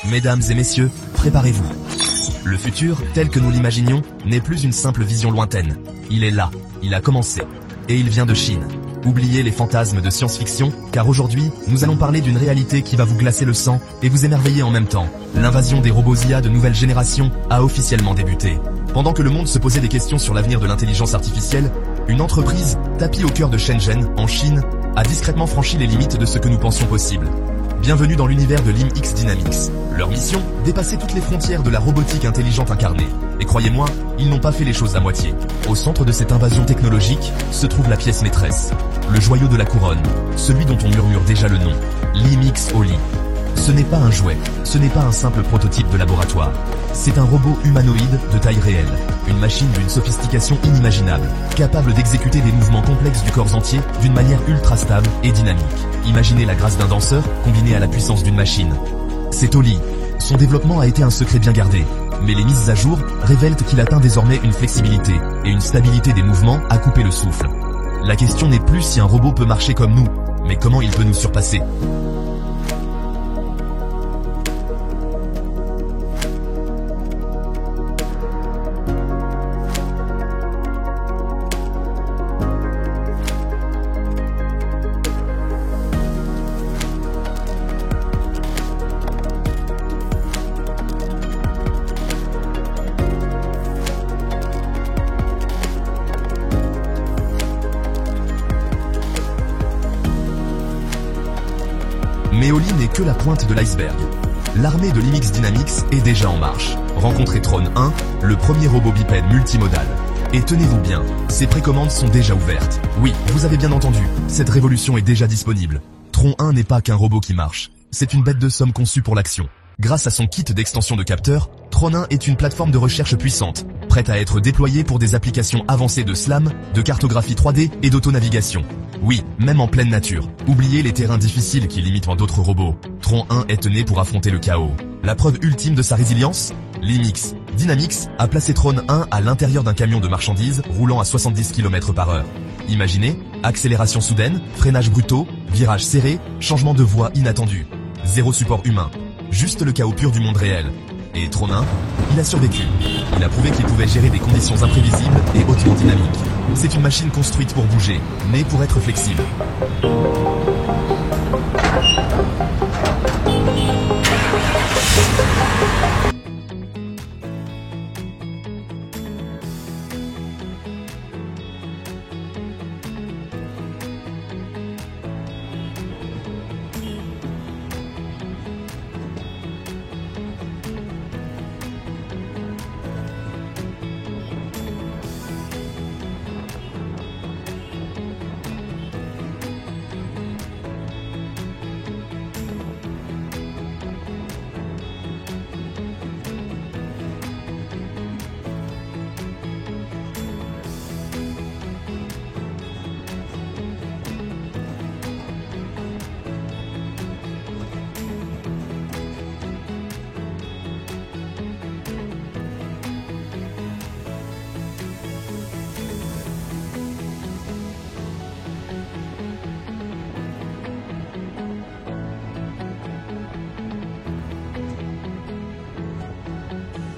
Mesdames et messieurs, préparez-vous. Le futur, tel que nous l'imaginions, n'est plus une simple vision lointaine. Il est là, il a commencé. Et il vient de Chine. Oubliez les fantasmes de science-fiction, car aujourd'hui, nous allons parler d'une réalité qui va vous glacer le sang et vous émerveiller en même temps. L'invasion des robots IA de nouvelle génération a officiellement débuté. Pendant que le monde se posait des questions sur l'avenir de l'intelligence artificielle, une entreprise, tapie au cœur de Shenzhen, en Chine, a discrètement franchi les limites de ce que nous pensions possible. Bienvenue dans l'univers de LIMX Dynamics. Leur mission, dépasser toutes les frontières de la robotique intelligente incarnée. Et croyez-moi, ils n'ont pas fait les choses à moitié. Au centre de cette invasion technologique se trouve la pièce maîtresse. Le joyau de la couronne, celui dont on murmure déjà le nom, LIMX Oli. Ce n'est pas un jouet, ce n'est pas un simple prototype de laboratoire. C'est un robot humanoïde de taille réelle, une machine d'une sophistication inimaginable, capable d'exécuter des mouvements complexes du corps entier d'une manière ultra stable et dynamique. Imaginez la grâce d'un danseur combinée à la puissance d'une machine. C'est Oli. Son développement a été un secret bien gardé, mais les mises à jour révèlent qu'il atteint désormais une flexibilité et une stabilité des mouvements à couper le souffle. La question n'est plus si un robot peut marcher comme nous, mais comment il peut nous surpasser. Mais Oli n'est que la pointe de l'iceberg. L'armée de LIMX Dynamics est déjà en marche. Rencontrez Tron 1, le premier robot bipède multimodal. Et tenez-vous bien, ses précommandes sont déjà ouvertes. Oui, vous avez bien entendu, cette révolution est déjà disponible. Tron 1 n'est pas qu'un robot qui marche, c'est une bête de somme conçue pour l'action. Grâce à son kit d'extension de capteurs, Tron 1 est une plateforme de recherche puissante, prête à être déployée pour des applications avancées de SLAM, de cartographie 3D et d'autonavigation. Oui, même en pleine nature. Oubliez les terrains difficiles qui limitent d'autres robots. Tron 1 est né pour affronter le chaos. La preuve ultime de sa résilience, LIMX Dynamics a placé Tron 1 à l'intérieur d'un camion de marchandises roulant à 70 km/h. Imaginez, accélération soudaine, freinage brutaux, virages serrés, changement de voie inattendu. Zéro support humain. Juste le chaos pur du monde réel. Et Tron 1, il a survécu. Il a prouvé qu'il pouvait gérer des conditions imprévisibles et hautement dynamiques. C'est une machine construite pour bouger, née pour être flexible.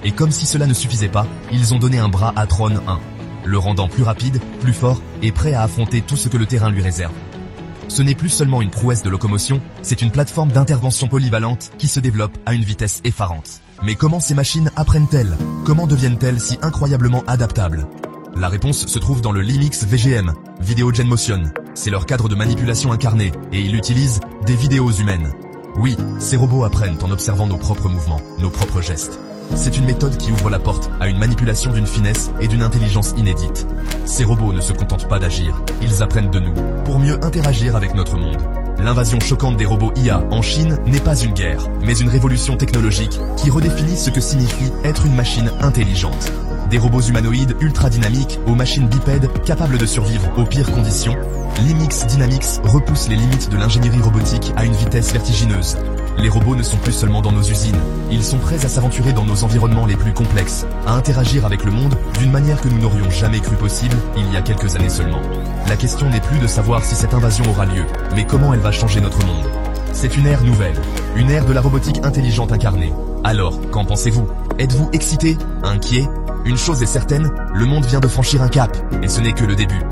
Et comme si cela ne suffisait pas, ils ont donné un bras à Tron 1, le rendant plus rapide, plus fort et prêt à affronter tout ce que le terrain lui réserve. Ce n'est plus seulement une prouesse de locomotion, c'est une plateforme d'intervention polyvalente qui se développe à une vitesse effarante. Mais comment ces machines apprennent-elles? Comment deviennent-elles si incroyablement adaptables? La réponse se trouve dans le LIMX VGM, Video Gen Motion. C'est leur cadre de manipulation incarné et il utilise des vidéos humaines. Oui, ces robots apprennent en observant nos propres mouvements, nos propres gestes. C'est une méthode qui ouvre la porte à une manipulation d'une finesse et d'une intelligence inédite. Ces robots ne se contentent pas d'agir, ils apprennent de nous, pour mieux interagir avec notre monde. L'invasion choquante des robots IA en Chine n'est pas une guerre, mais une révolution technologique qui redéfinit ce que signifie être une machine intelligente. Des robots humanoïdes ultra dynamiques aux machines bipèdes capables de survivre aux pires conditions, LIMX Dynamics repousse les limites de l'ingénierie robotique à une vitesse vertigineuse. Les robots ne sont plus seulement dans nos usines, ils sont prêts à s'aventurer dans nos environnements les plus complexes, à interagir avec le monde d'une manière que nous n'aurions jamais cru possible il y a quelques années seulement. La question n'est plus de savoir si cette invasion aura lieu, mais comment elle va changer notre monde. C'est une ère nouvelle, Une ère de la robotique intelligente incarnée. Alors, qu'en pensez-vous? Êtes-vous excité? Inquiet? Une chose est certaine, le monde vient de franchir un cap, et ce n'est que le début.